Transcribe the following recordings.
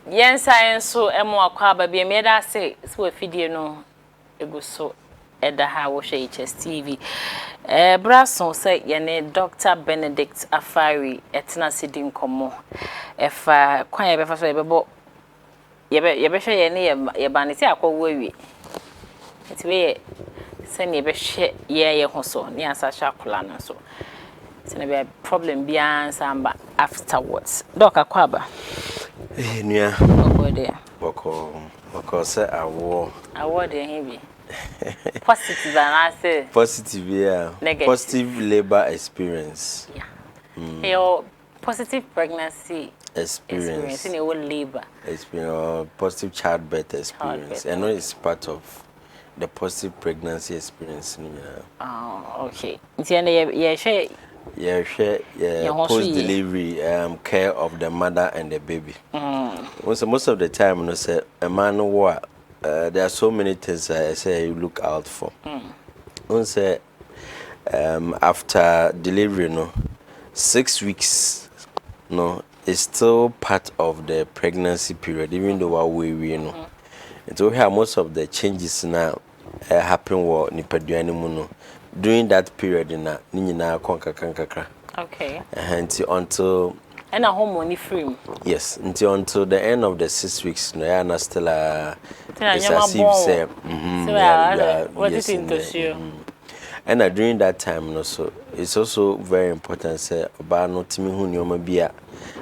yen science so emo akwa ba bia me da say so afidie no ego so eda ha wo hwe HSTV braso say ye ne Dr. Benedict Afari etna sidi nkomo efa kwan ye befa so ye bebo ye be hwe ye ne ye ba ne ti akwo awie enti we se ne be hwe ye ho so ne asa hwa kola na so se ne be problem bia samba afterwards doc akwaba Nua obode boko say awo de heavy positive and I say positive, yeah. Negative. Positive labor experience. Yeah. Your positive pregnancy Experience in your labor. Experience, positive childbirth experience. I know it's part of the positive pregnancy experience. Oh, okay. Yeah, Post delivery care of the mother and the baby. Most of the time, you say a man what there are so many things I say you look out for. Say after delivery, 6 weeks, is still part of the pregnancy period, even though we know. And so here most of the changes now happen what during that period okay. Until and a hormone free. yes, until the end of the 6 weeks, no, still it's as if say, what is into you? And during that time, so it's also very important. Say about no timi hu nyoma bia.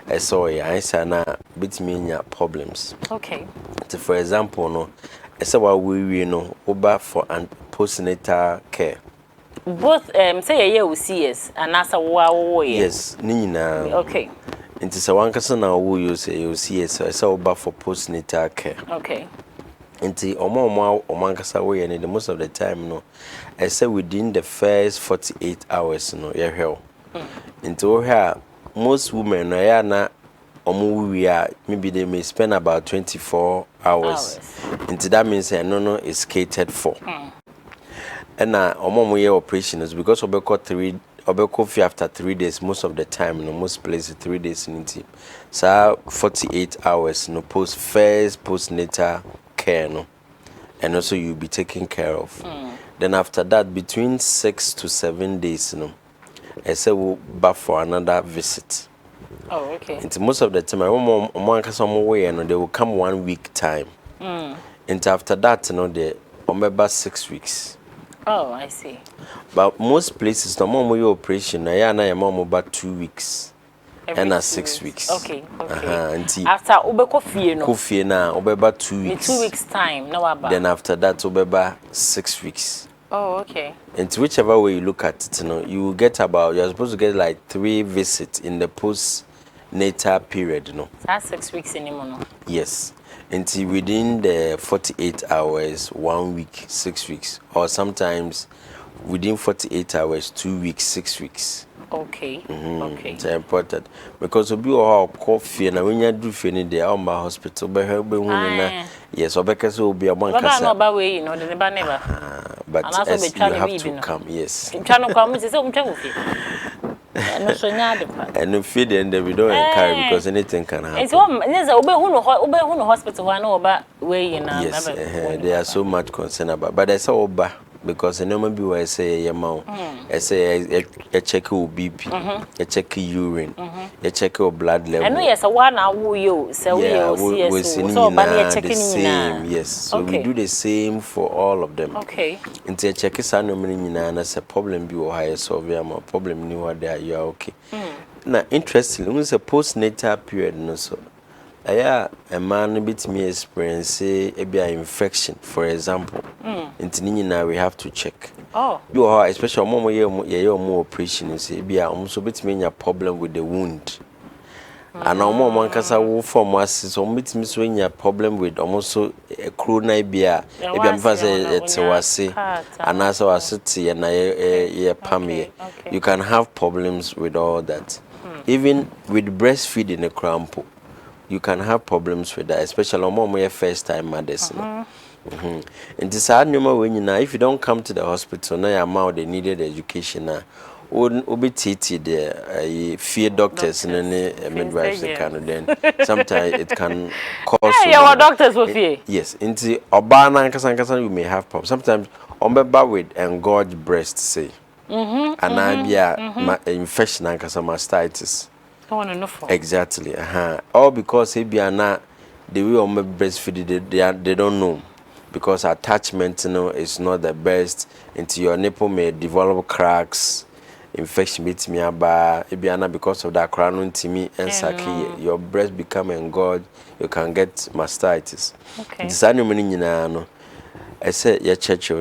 I saw I say na bit me problems. Okay. So for example, I say what we know over for and postnatal care. Both say a year with CS and as a wow. Yes, nina. Okay. Into sa one person now who you say you see it, so I saw over for postnatal care. Okay. Into omankasa way and the most of the time I say within the first 48 hours you're here. Into here most women na maybe they may spend about 24 hours. Into that means is catered for. And now operations because coffee after 3 days most of the time most places 3 days in team. So 48 hours postnatal care and also you'll be taken care of. Then after that between 6 to 7 days I say we'll back for another visit. Oh, okay. And most of the time they will come 1 week time. And after that they about 6 weeks. Oh, I see. But most places, no more operation. I am about 2 weeks. And 6 weeks. Okay. After Kofi na about 2 weeks. 2 weeks time. No about. Then after that, about 6 weeks. Oh, okay. And whichever way you look at it, you will get you're supposed to get like 3 visits in the postnatal period, That's 6 weeks anymore. Yes. Until within the 48 hours, 1 week, 6 weeks, or sometimes within 48 hours, 2 weeks, 6 weeks. Okay. Okay. It's important because we all coffee and when you do finish the hospital, yes, or because will be a month. But as you have to come, yes. And if you then we don't encourage because anything can happen. It's hospital. I know about way yes, they are so much concerned about, but I saw because normally we say your mouth, I say a check your BP, a check your urine, a check your blood level. I know yes, a 1 hour you so we see the same. Yes, so we do the same for all of them. Okay. Until check is a a problem be or higher so we are problem new there you are okay. Now interestingly, when it's a postnatal period so a man bit me experience a infection, for example. Now we have to check. Oh, you are especially more operation. You say be almost bit me a problem with the wound. And no more man kasa wo form was so bit me so a problem with almost a crew na bia. If I'm fast it's was and as I city and pammy. You can have problems with all that. Even with breastfeeding a cramp. You can have problems with that, especially on your first time mothers. And this hard number when if you don't come to the hospital, now you're they needed education. obi titi the fear doctors and midwives can then sometimes it can cause yeah, doctors will fear. Yes, into obana nkasa you may have problems sometimes omeba with engorged breast say and infection nkasa mastitis. I want to know for Exactly. All because they the way on breastfeed they don't know because attachment is not the best into your nipple may develop cracks, infection meets me about because of that crown into me and saki your breast become engorged, you can get mastitis. okay. This animal I said your church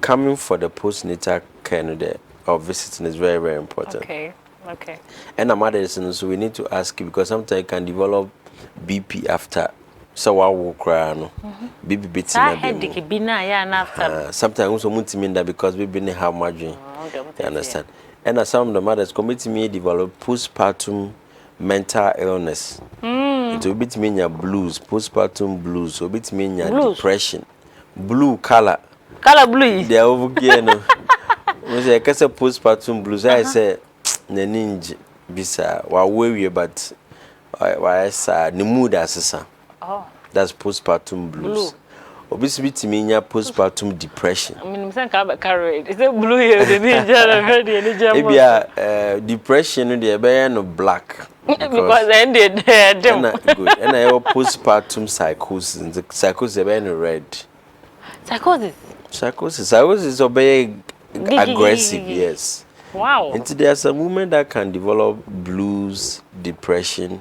coming for the postnatal care there or visiting is very, very important. Okay. Okay. And a medicine, so we need to ask you because sometimes you can develop BP after. So I will cry no. BP beating a headache be na ya after. Sometimes also mean that because we been have margin. You understand? And some of the mothers commit me develop postpartum mental illness. It will beat me in blues, postpartum blues, so beat me in depression. Blue color. Color blue. They are over here no. We say cause postpartum blues. I say Ninja bisa wa wewe but why sa the mood asesa. Oh, that's postpartum blues. Obviously bitimi nya postpartum depression. I mean say ka carry is it blue here the ninja ready any jam. Maybe depression dey be no black because then they dem good. And I postpartum psychosis. The psychosis be no red. Psychosis obey aggressive, yes. Wow. And there are some women that can develop blues, depression,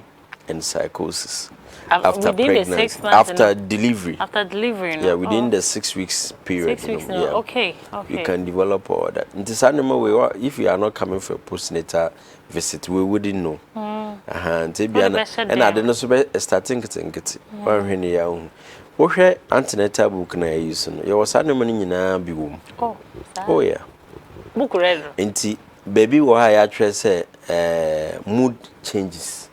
and psychosis after pregnancy, after delivery. After delivery, no? Yeah, within the 6 weeks period. 6 weeks, no? Yeah. Okay. You can develop all that. In this animal, if you are not coming for a postnatal visit, we wouldn't know. And I don't know starting get when you are what antenatal book na use no. You was animal nyina bi wo. Oh yeah. Book read. Inti baby wo ha ya try say mood changes.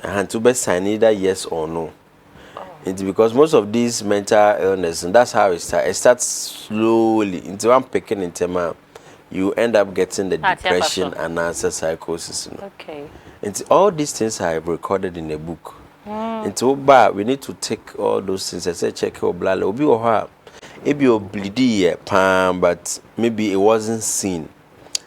And to be sign either yes or no. It's because most of these mental illness and that's how it starts. It starts slowly into one picking in tema you end up getting the depression and answer psychosis. Okay. And all these things are recorded in a book. Into but we need to take all those things. I say check your blood. Obi or her. Maybe you bleedy palm, but maybe it wasn't seen.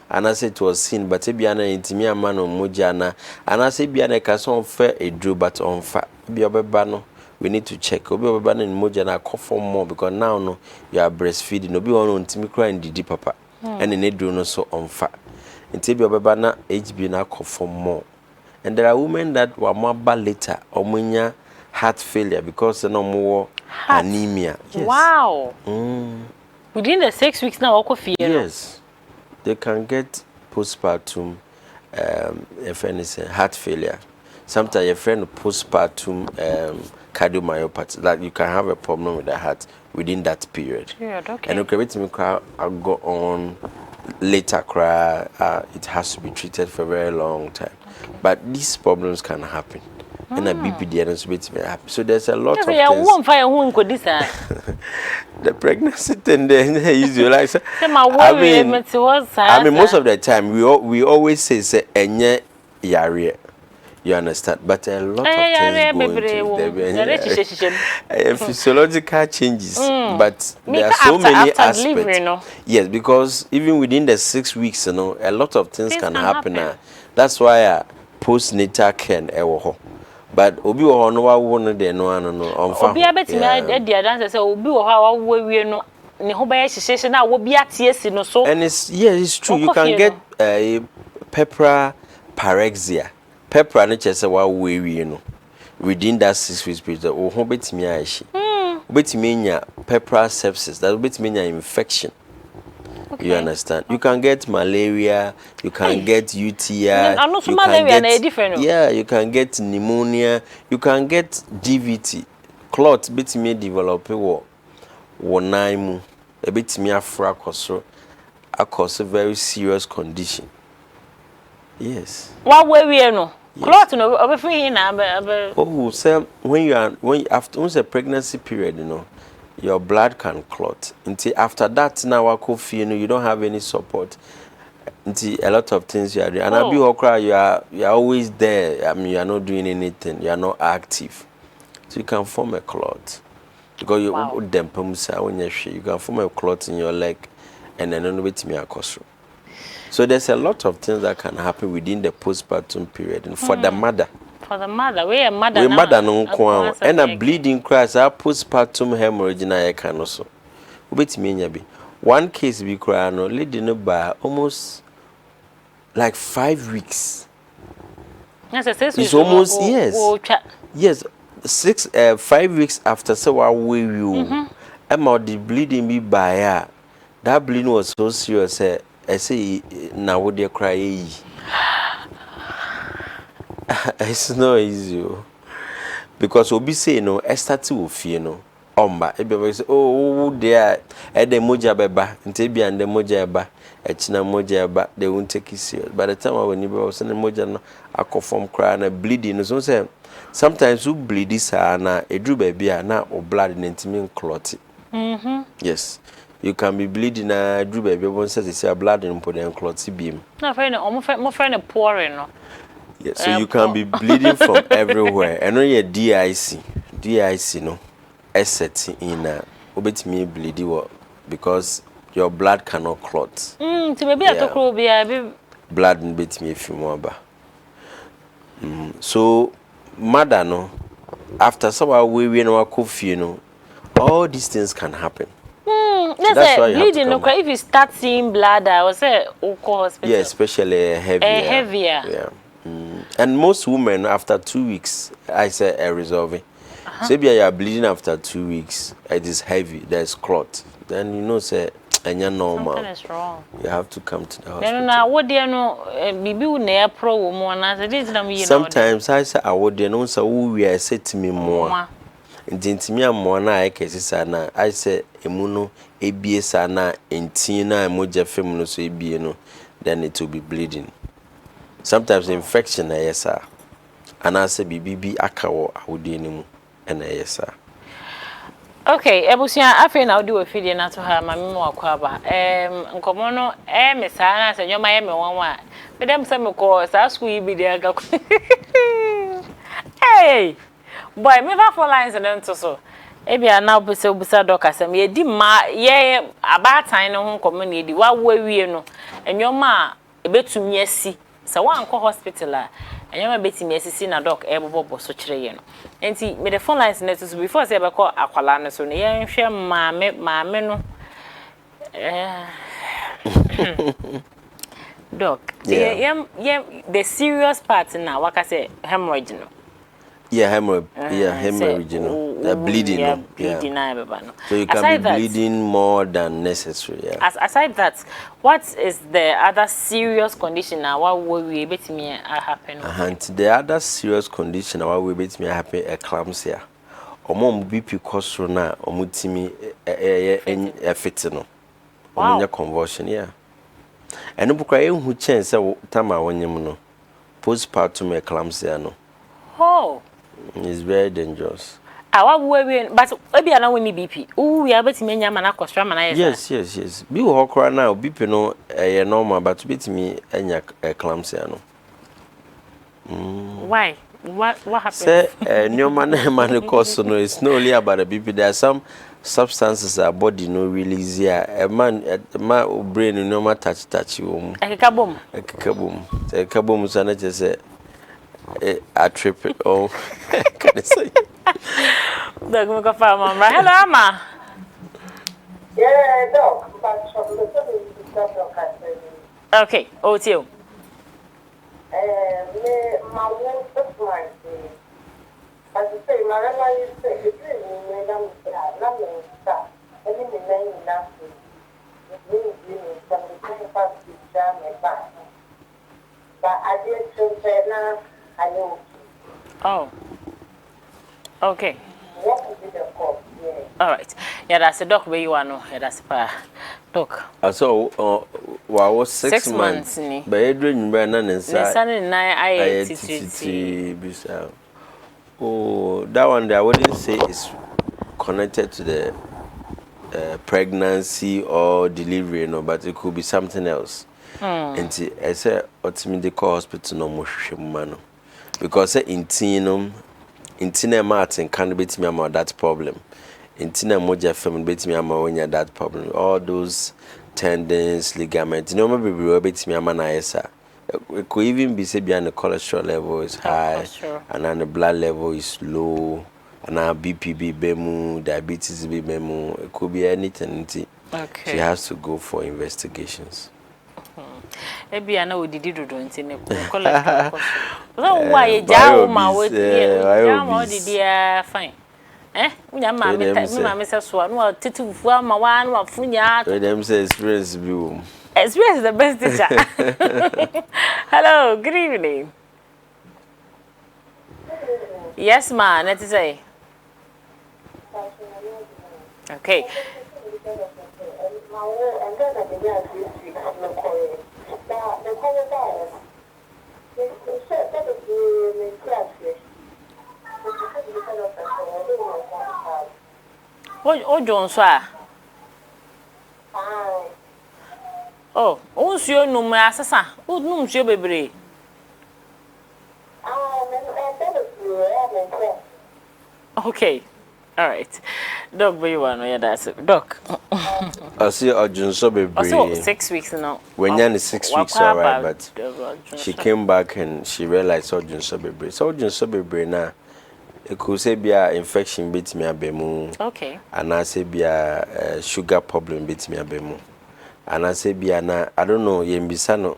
And I said it was seen, but maybe ana intimia man or mojana. And I say be an person fair a drew but on fat. Be a bano. We need to check. Obi bano in mojana cough for more because now no you are breastfeeding. Obi on intimi cry in the papa. And in a drew no so on fat. Until be a bana HB na cough for more. And there are women that were more later or munya heart failure because no more anemia. Yes. Wow. Within the 6 weeks now, yes, they can get postpartum if anything heart failure. Sometimes your friend postpartum cardiomyopathy, that you can have a problem with the heart within that period. Okay. And okay, wait me I'll go on later cry. It has to be treated for a very long time. Okay. But these problems can happen. And a BPD and so happen. So there's a lot of things. The pregnancy thing there is like I mean most of the time we always say enye yare. You understand? But a lot of things go into physiological changes. But there are so many aspects. Yes, because even within the 6 weeks, a lot of things can happen. That's why postnatal care but obi wo no wa wo no de no ano no onfa obi abetimi de dance say obi wo ha wa wo wie no ne ho ba ye hihye na wo bi atiesi no so and it's true you can get pepra parexia pepra no chese wa wo wie no within that 6 weeks period wo ho betimi ahye betimi nya pepra sepsis that betimi nya infection. Okay. You understand? You can get malaria, you can get UTI. You malaria is different. Yeah, you can get pneumonia, you can get DVT. Clot bit me develop naimu. A bit me afra cause a very serious condition. Yes. What way we no? Clot no oh, so when after a pregnancy period, your blood can clot. Until after that, now you don't have any support. A lot of things you are doing. And I be okra, you are always there. I mean, you are not doing anything. You are not active. So you can form a clot. Because you can form a clot in your leg and then on with me across. So there's a lot of things that can happen within the postpartum period. And for the mother. For the mother, we are mother. We mother no kwao. And a bleeding cries are postpartum hemorrhage na I can also. Ubet me be. One case we cry no lady no by almost like 5 weeks. Yes, it's almost yes. 5 weeks after so we you. Emma the bleeding me by that bleeding was so serious. I say now would you cry? It's not easy because obi say no start to fear no. Everybody say oh there the moja beba nte bia and the moja eba echina moja eba they won't take it serious. By the time when you was send moja no akofom cry na bleeding so say sometimes you bleed this na edru baby na o blood na ntimi clot. Yes, you can be bleeding na edru baby won say blood in put and clot beam. Na friend mo friend pouring no. Yes, so you can be bleeding from everywhere. And on your DIC no asset in obet me bleeding because your blood cannot clot. To baby atokro bia blood in bit me if you more. So mother no after some we no coffee no all these things can happen. So that's why bleeding no if you start seeing blood I was say hospital. Yeah, especially heavier. Yeah. And most women after 2 weeks I say are resolving. So if you are bleeding after 2 weeks, it is heavy, there's clot. Then you know say and you're normal. Something is wrong. You have to come to the hospital. Then now what do you know bibi u na pro woman as this na me sometimes I say I would know so we are say to me more. Intimi ammo na I kesi na I say emu no ebie sa na enti na emoja fem no so ebie no then it will be bleeding. Sometimes infection na yes sir. And I say bibi aka wo awode nimu na yes sir. Okay, ebusia afi na odi we fidie na to ha mami mo akwaba. Nkomo no me sa na se nyoma ye me wonwa. Me dem se me ko sa school yi bi dia ga. Hey! Boy, me va for lines and so. Ebia na obusa doc asem ye di ma ye abatan no ho nkomo na edi wa wie no. Enyoma ebetumi asi. So one call hospital and you betting me see na doc ebobo so kire ye no enti me the phone lines net so before say be call akwala no so ne ye hwe maame no doc yeah the serious part now waka say hemorrhage no hemorrhage no the bleeding no so you can be bleeding more than necessary aside that what is the other serious condition now what will we betimi happen the other serious condition what will betimi happen eclampsia omom bp kosro na omutimi fit no omunya convulsion and bukwa ehu chance tama wonyem no postpartum eclampsia no it's very dangerous. But maybe I know when BP. Oh, we are betting me na kostra mana yes. Be hokra now BP no normal but bet me enya eclampsia no. Why? What happened? Say man cause no it's not only about the BP. There are some substances our body no release here. A man brain no ma touch you. Ekabom. Ekabom so na just say I trip it all. Can I say? Doc, me go find mama. Hello, Mama. Yeah, doc. Okay, oh, it's you. My one first one. As you say, my grandma used to say, if you need them, I'm going to start. And in the name of nothing, it means some of the kind of jam and back. But I did to say now, I know. Oh. Okay. What would be the cause? Yeah. All right. Yeah, that's a doc where you are no. Yeah, that's a doc. So, was 6 months. But Adrian Brennan and Sunday night, oh, that one there I wouldn't say is connected to the pregnancy or delivery, no, but it could be something else. Nti ese otimi de call hospital no mo hwehwe ma no because in teen Martin can be me about that problem. In teen moja fam be me ama that problem. All those tendons, ligaments, no maybe be me ama na yesa. It could even be say the cholesterol level is high and then the blood level is low and now BPB bemu, diabetes bemu. It could be anything. Okay. She has to go for investigations. Maybe I know did do into cholesterol. So why jaw ma we did fine. Unya ma me say so no tetufu ama wa no afunya. So them say experience be. Experience is the best teacher. Hello, good evening. Yes, ma, let us say. Okay. What Johnson? Oh, unsuo num asasa. Unum suo bebre. Okay. All right. Doc, where you want? Yeah, that's it. Doc. I see Ojunso bebre. So 6 weeks now. When you're 6 weeks, all right, but she came back and she realized Ojunso bebre. So Ojunso bebre na. It could say be a infection bit me abemu. Okay. And I say be a sugar problem bit me abemu. And I say be na I don't know yembisa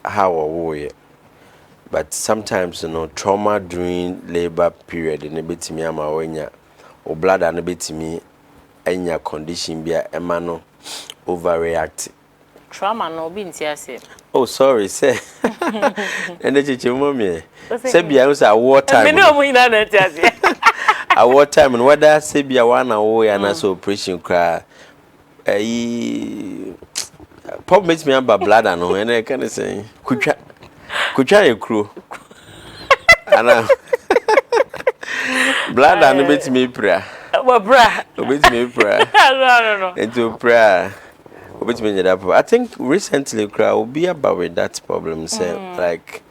how or where. But sometimes trauma during labor period in a bit me ama wenya or blood and a bit me enya condition be a emano overreact. Trauma no be ntiase. Oh sorry say. And the chichi mommy. Say be a war time. Me no mo ina na ntiase. A war time and whether say be a one away and also operation cry. Pop makes me about blood and and I can say kucha a crew. And blood and a bit me prayer. Well, bra. A bit me prayer. No. Into prayer. I think recently cry will be about with that problem. Say like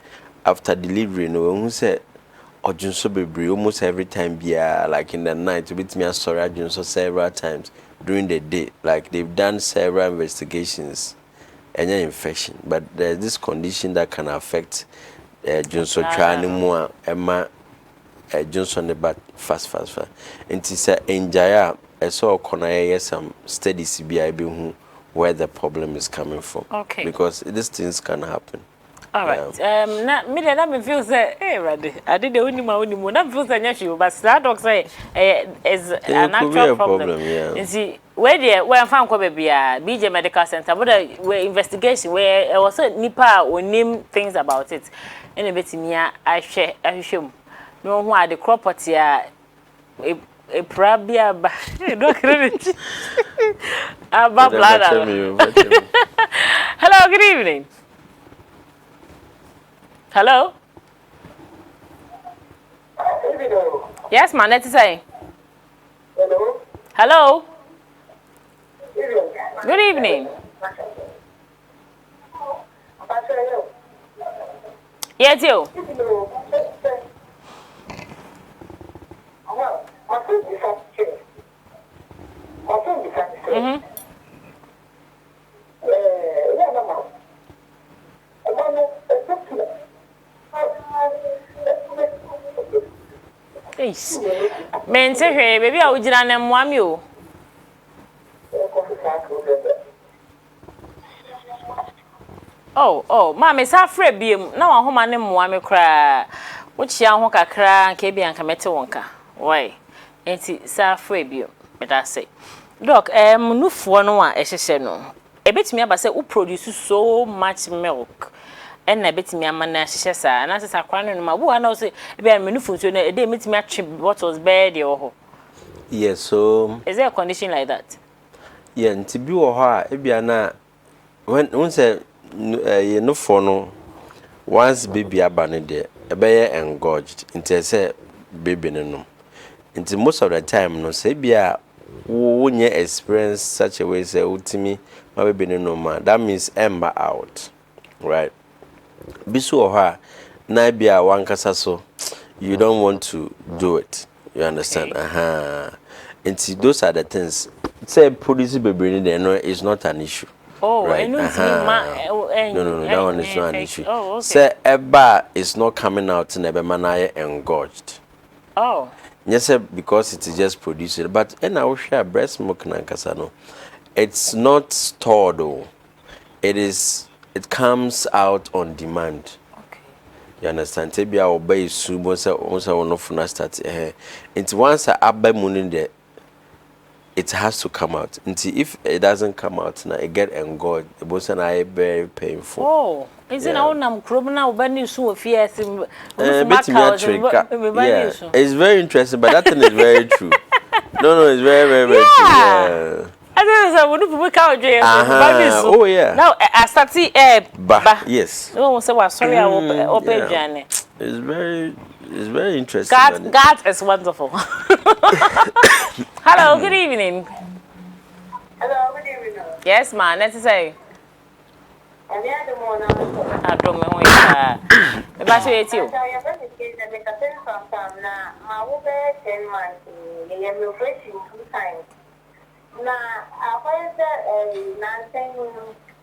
after delivery, who said Ojunso bebre almost every time be like in the night to beat me a sorry Ojunso several times during the day. Like they've done several investigations and infection, but there's this condition that can affect Ojunso trying more Emma Johnson the bat fast. And to say enjoy I saw some studies be where the problem is coming from. Okay. Because these things can happen. All right. Na me feel say ready. I did the only mo. Na feel say nyashi but that doc say is an actual problem. You see where I found ko baby BJ Medical Center but where investigation where was nipa onim things about it. Ene betimi I share no who are the property a probably ba no credit about bladder. Hello, good evening. Hello? Yes, man, let's say. Hello? Hello? Good evening. Yes, you. Men say hey baby I ujira na mwami o. Oh mama sa frɛ biem na wa homa ne mwami kra. Wo chia ho kakra nka bia nka mete wonka. Why? Enti sa frɛ biem. Me da say. Doc nufuo no a ehyehyɛ no. Ebetumi aba say wo produce so much milk. And na betimi amana hyehyɛ saa na sesa kwa no ma bu na o say e be menufu nso na e dey metimi atwe bottles bed yo ho. Yes, so is there a condition like that? Yeah, nti bi wo ho a e bia na when say you no for no once baby aba no de e be engorged nti say baby no nti most of the time no say bia wo nye experience such a way say ultimi my baby no ma that means ember out. right? Bisu oha na bia wankasa so you don't want to do it. You understand? And see, those are the things. Say police baby there, no, it's not an issue. Oh, right? No, That one is not an issue. Oh, okay. Say eba is not coming out in ebe manaya engorged. Oh. Yes, sir, because it is just produced. But in our share breast milk nankasano, it's not stored though. It comes out on demand. Okay. You understand? Tebia obey su once no funa start and once I abba money there, it has to come out. Until if it doesn't come out now, it get engorged. It was very painful. Oh, is it our name? Krobna ubani su ofia sim. Yeah, it's very interesting, but that thing is very true. No, it's very true. Yeah. I don't know what count dream. Oh yeah. Now I started yes. No, so sorry, I open journey. It's very interesting. God is wonderful. Hello, good evening. Hello, good evening. Yes, man. Let's say. And the other morning, I don't know what about you. I have a sometime now. My over 10 months. They are refreshing 2 times. Now, I find that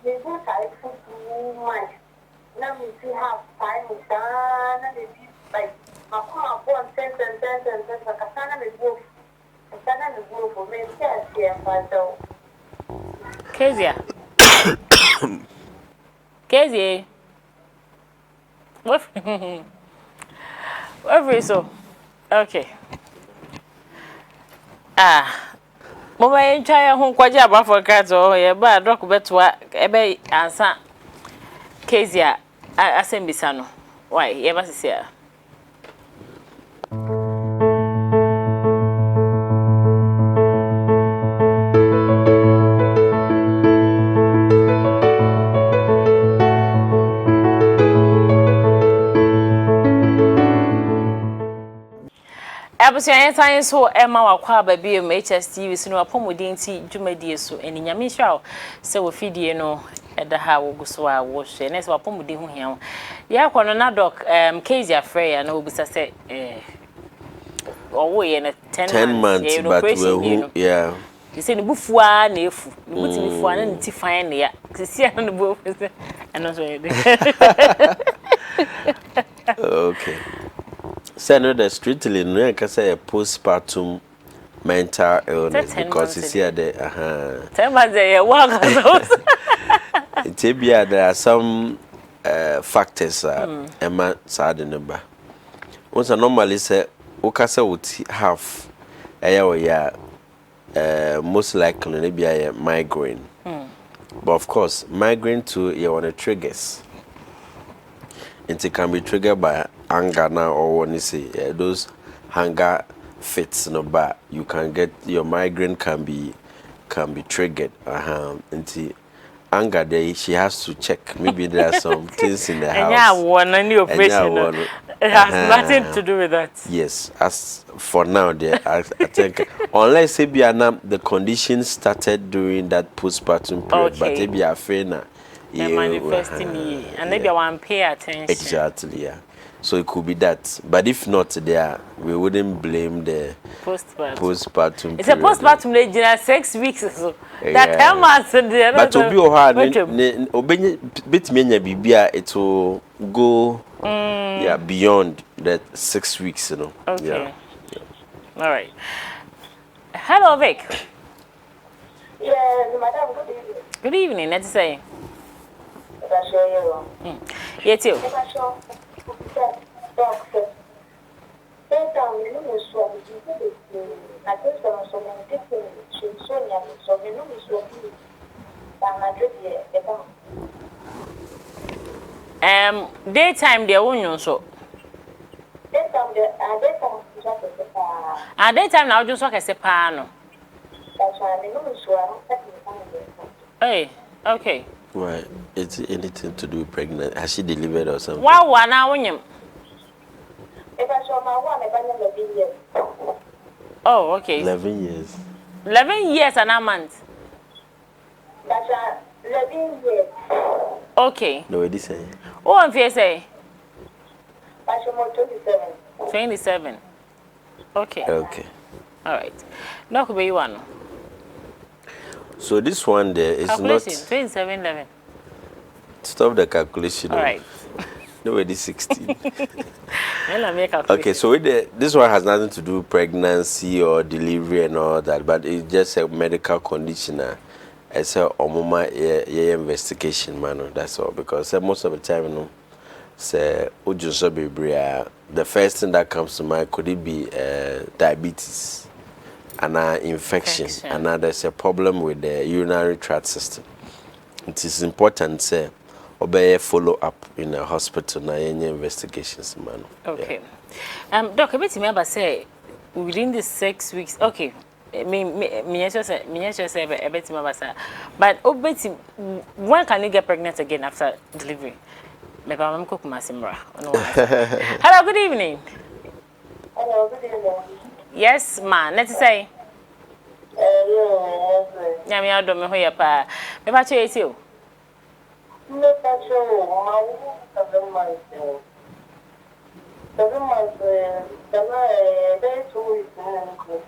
they go type for 2 months. Now we still have time with Dana, they like my phone sentence, like a son of a wolf. A son of a wolf for me, yes, Kezia. Kezia. What? Whatever so. Okay. Mobile try home kwaja ba for cards or ye ba doc betwa ebe ansa Kezia asembisa no. Why? Ye ba sisia. Abusia science so Emma wakwa ba bi HSTV so no apomodin ti dwumadie so eni nyame hwa se wo fidie no eda ha wo guso a wo hwe na se apomodin ho hia ya kwano na doc Kezia Freya na obisa se owo ye na 10 months but we yeah you say ni bufua na efu ni butimi fua na nti fan na ya sisi na no bo eno so ye okay. So no, the strictly no can say a postpartum mental illness because it's here there. 10 months there are some factors Emma sad number. Once normally say okasa would have most likely maybe a migraine. But of course, migraine too you want triggers. It can be triggered by anger now or when you say those hunger fits no but you can get your migraine can be triggered into anger there she has to check maybe there are some things in the house. Yeah, one any operation. It has nothing to do with that. Yes, as for now there I think unless maybe the condition started during that postpartum period, but maybe I feel now manifesting and maybe I want pay attention. Exactly, yeah. So it could be that, but if not there, we wouldn't blame the postpartum. It's a postpartum age 6 weeks so. That 10 months there. But to be hard, bit bibia it will go beyond that 6 weeks, you know. Okay. Yeah. All right. Hello, Vic. Yeah, madam, good evening. Good evening. Let's say. Yeah, too. Daytime there won't so. Daytime now just work as a pano. Hey, okay. Right. It's anything to do with pregnant. Has she delivered or something? Wow, now when you. Oh, okay. 11 years. 11 years and a month. That's 11 years. Okay. No, what is say? Oh, I'm fair say. I'm 27. 27. Okay. Okay. All right. No, could be one. So this one there is Calculation. not. 27, 11. Stop the calculation. All right. No, it is 16. And I make calculation. Okay, so this one has nothing to do with pregnancy or delivery and all that, but it's just a medical condition. It's a omoma investigation, man. That's all. Because most of the time, you know, say the first thing that comes to mind could it be diabetes, and infection, and there's a problem with the urinary tract system. It is important, say. Obey follow up in a hospital na any investigations, man. Okay. Doc, a bit remember say within the 6 weeks. Okay. Me just say a bit remember say. But when can you get pregnant again after delivery? Me ba mam cook masimra. Hello, good evening. Hello, good evening. Yes, ma. Let's say. Yes. Nyame adom me hoye pa. Me ba che eti o. No, that's all. My 7 months. 7 months. There's 2 weeks and I'm going to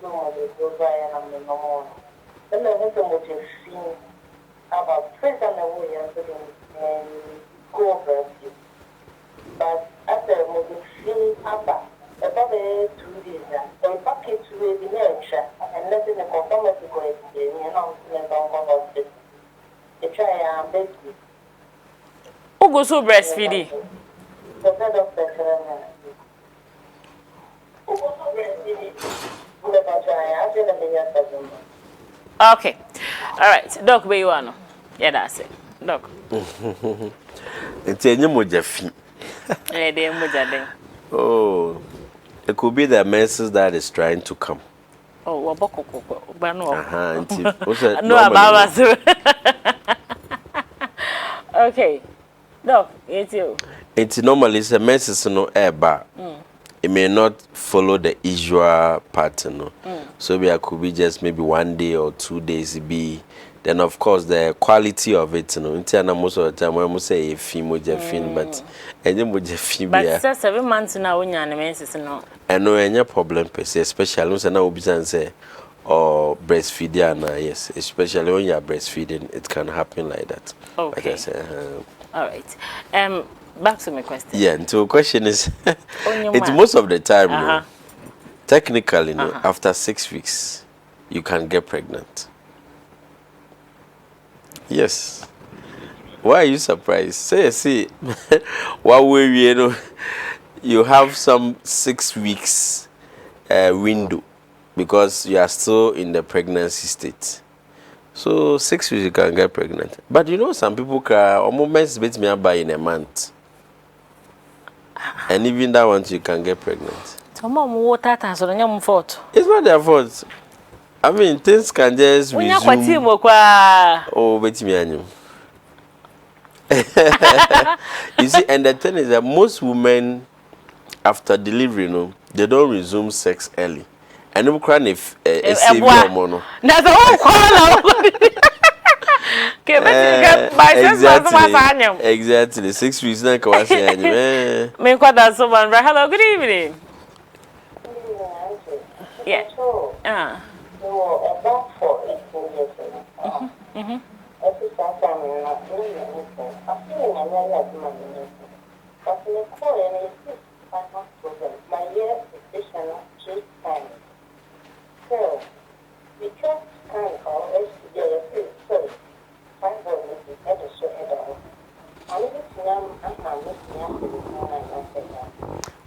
go by and I'm in the morning. Then I went to Motif about 3 times a week and go over. But after Motif, about 2 days, I pack it to the nature and let it confirm to go again. You know, I'm going to try and bake it. Who goes to breastfeeding? Okay. All right. Doc, where you are now? Yeah, that's it. Doc. It's a new mojafi. Oh, it could be the menses that is trying to come. Oh, No, about okay. No, it's you. It's normally the menses no air. It may not follow the usual pattern. So it could be just maybe 1 day or 2 days be. Then of course the quality of it, most of the time when we say a female but but 7 months now when you're menses no. And no any problem per se, especially when now say or breastfeeding, yes, especially when you're breastfeeding, it can happen like that. Okay. Like I say, all right. Back to my question. Yeah, until the question is it's most of the time, no, technically, no, after 6 weeks, you can get pregnant. Yes. Why are you surprised? See, what way you have some 6 weeks window because you are still in the pregnancy state. So 6 weeks you can get pregnant. But you know some people cry or moments bet me by in a month. And even that one you can get pregnant. So mom water so your fault. It's not their fault. I mean things can just resume. Oh, bet me on you. You see, and the thing is that most women after delivery, they don't resume sex early. And I'm crying if a savior mono. That's the whole call. Exactly. 6 weeks now. Hello, good evening. Yeah. So, because kind of HSTV, so find out what the other show at all.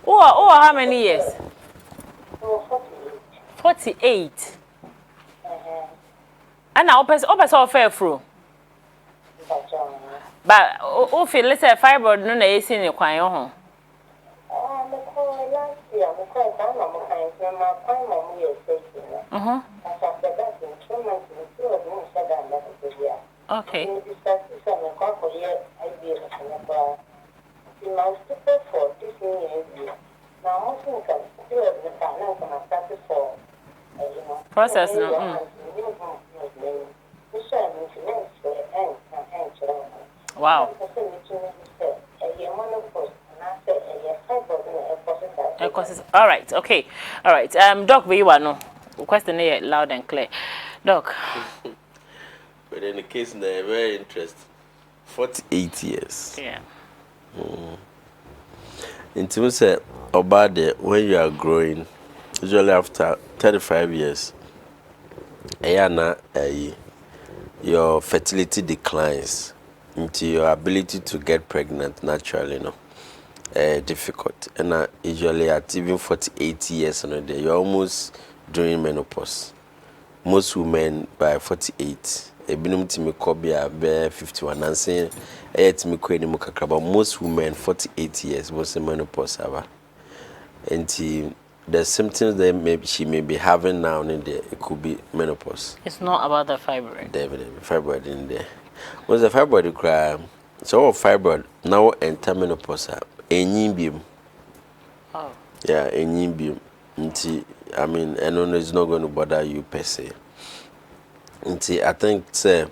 Oh, how many years? 48. 48. And now, open fair through. But if you let's say fibroid, no, they see you quite on. Okay. Process no. Wow. causes. All right, okay. All right. Doc, where you are no? Question here loud and clear. Doc. But in the case, they're very interesting. 48 years. Yeah. In terms of about when you are growing, usually after 35 years, your fertility declines into your ability to get pregnant naturally, difficult. And usually at even 48 years, you're almost during menopause. Most women by 48, ebinum timi kobia be 51 and saying timi ko enimu kakra, but most women 48 years was in menopause aba. And the symptoms that she may be having now in there, it could be menopause. It's not about the fibroid. Definitely fibroid in there. Once the fibroid cry, so fibroid now enter menopause. Enyimbium. Oh. Yeah, enyimbium. I mean, and it's not going to bother you per se. I think there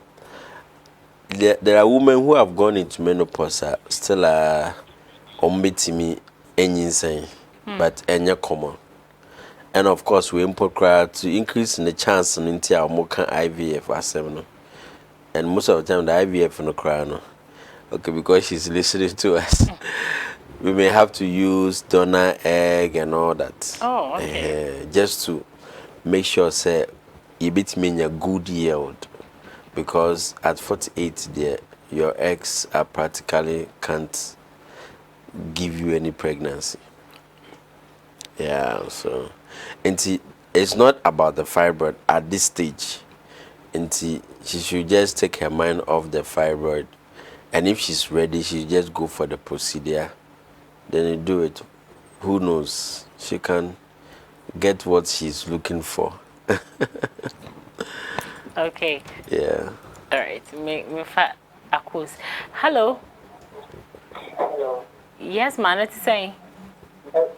are women who have gone into menopause still ombetimi enyinsen, but enya common. And of course, we import to increase in the chance into our mocha IVF assembly. And most of the time, the IVF no cry no. Okay, because she's listening to us. We may have to use donor egg and all that. Oh, okay. Just to make sure say you bit me a good yield, because at 48 there your eggs are practically can't give you any pregnancy. Yeah, so it's not about the fibroid at this stage. She should just take her mind off the fibroid, and if she's ready, she just go for the procedure. Then you do it. Who knows? She can get what she's looking for. Okay. Yeah. All right. Me accuse. Hello. Hello. Yes, man. Let's say. Good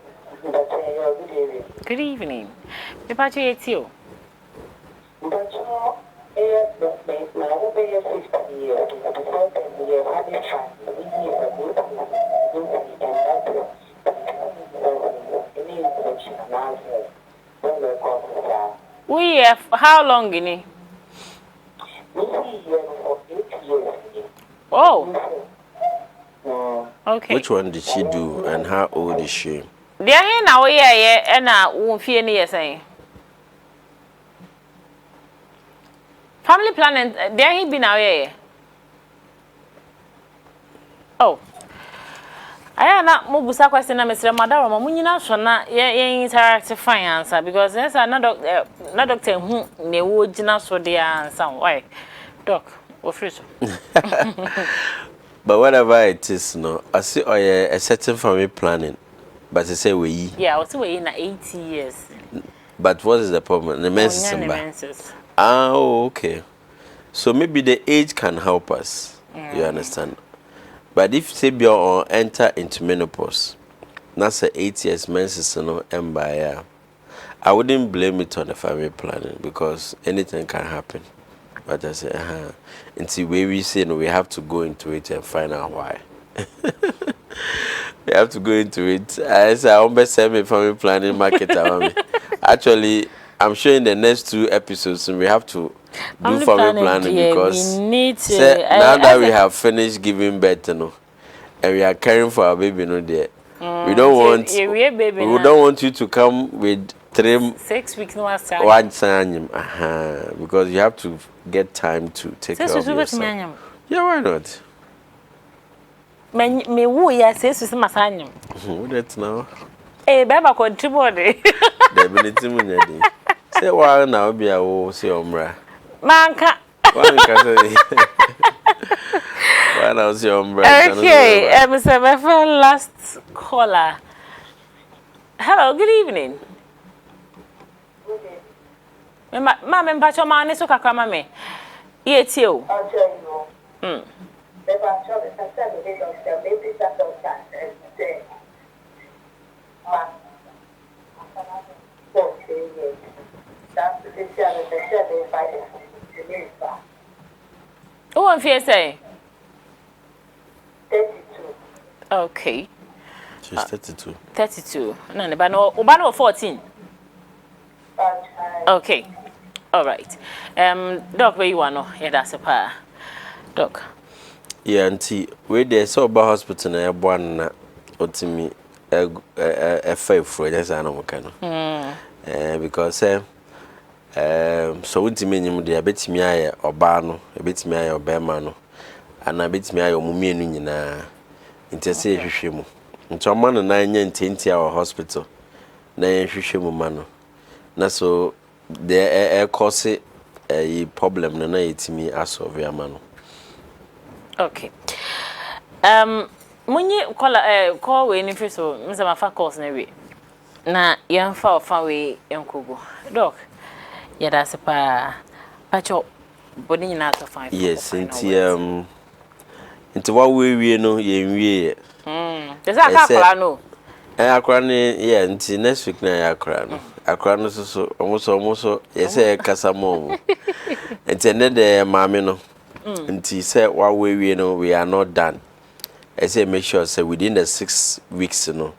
evening. Good evening. Me pacho yetio. But my over 50 years, before 10 years, I did try to be a good and any information announcement when they call We have how long in it? We see here for 8 years. Oh. Okay. Which one did she do, and how old is she? They are here now. Yeah, and I won't fear any saying. Family planning, they are here now. Yeah. Oh. I am not Mubusa question, Mr. Madame. Munina Shona, interactive finance because there's another doctor who ne would not so dear and some why. Doc, or free. But whatever it is, no, I see a certain family planning, but they say we. Yeah, I was away in 80 years. But what is the problem? The menses. Oh, okay. So maybe the age can help us. You understand? But if Sabia or enter into menopause, that's 8 years menses no empire. I wouldn't blame it on the family planning because anything can happen. But I say, until we say no, we have to go into it and find out why. We have to go into it. I say I won't send me family planning market. Actually, I'm sure in the next 2 episodes we have to do family planning because now that we have finished giving birth, and we are caring for our baby, we don't want we don't want you to come with 6 weeks no one time, because you have to get time to take care of yourself. Yeah, why not? Me woo ya says to Masanyum. That's now. Baba contribute. Debility Munadi. Say, why now be a woe, say, Umbra. Manka. Why now, say, Umbra? Okay, Mr. Meffa, last caller. Hello, good evening. Mamma and Pacho Man is so kakama me. Yes, you. I'll tell you. If I tell you, I said, they don't tell me, they don't tell me. Oh, I'm fear say. 32. Okay. She's 32. 32. No, but no 14. Okay. All right. Doc, where you want no? Yeah, that's a pa. Doc. Yeah, auntie, we there so about hospital na ebo na otimi five for just anam kan. Because so untimi nyim de abetimi aye oba no, abetimi aye obema no. Ana abetimi aye omumienu nyina. Intese ehwehwe mu. Nti ọma no na nya ntenti a hospital. Na ehwehwe mu ma no. Na so the cause a problem na yetimi asolve ama no. Okay. Munyi call we ni so mza mafa course na we. Na yamfa ofa we enkogo. Doc. Yeah, that's a pacho body na to find. Yes, into what we no ye nwie. There's a akra no. Akra ni yeah, nti next week na akra no. Akra no so almost yes kasa mo. Nti ne de maame no. Nti say what we no we are not done. I say make sure say within the 6 weeks no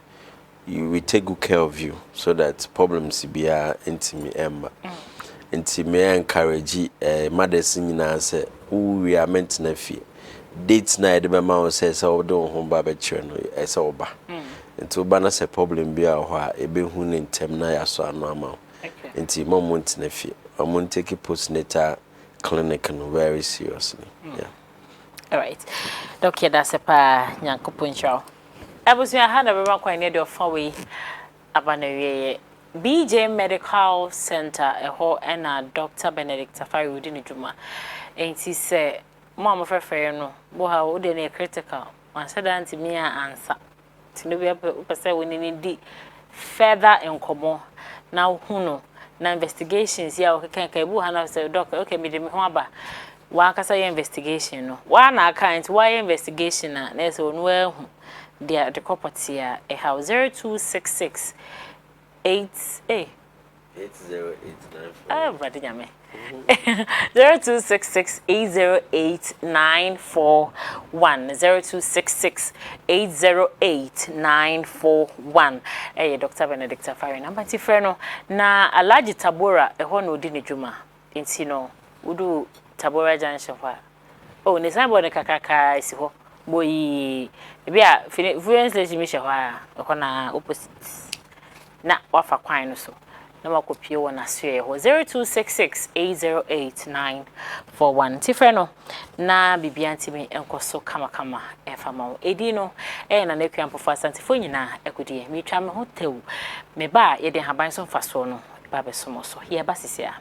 we take good care of you so that problems be intimi emba. Nti me encourage mothers nyina say we are meant na fie. Dates na de be ma say so do ho ba be kire no e say oba. Nti oba na say problem bi a ho a e be hu ne ntem na ya so ano ama. Nti mom want na fie. Am take postnatal clinic no very seriously. Yeah. All right. Doctor, that's a pa nyankopon show. Abusia ha na be ma kwan ne de ofa we abanawie BJ Medical Center eho na Dr. Benedict Afari wudi ni dwuma. Enti se mo amofrefre no bo ha wo de na critical. Wan sada anti me answer. Tino be pese woni ni di further enkomo na hu no na investigations ya o kan kan bu ha na say doc okay me de me ho aba wa kasa your investigation no wa na account why investigation na say onu ehu the property a house 0266 8089 brother nyame 0266 808 941 0266 808 941 Dr. Benedict Afari number ti frɛ no na Alhaji Tabora ɛhɔ no odi ne dwuma enti no udu Tabora junction fa oh ne san bo ne kakaka isi hɔ boyi bia fluence le mi hwɛ hɔ a ɛhɔ na opposite na wafa kwan no so na makopie wona so 0266 808 941 tifre no na bibia ntimi enkoso kama efama edi no na nakuampofo asantefo nyina ekudie mi twa me hotew me ba ye de haban so mfaso no ba besomo so ye ba sisia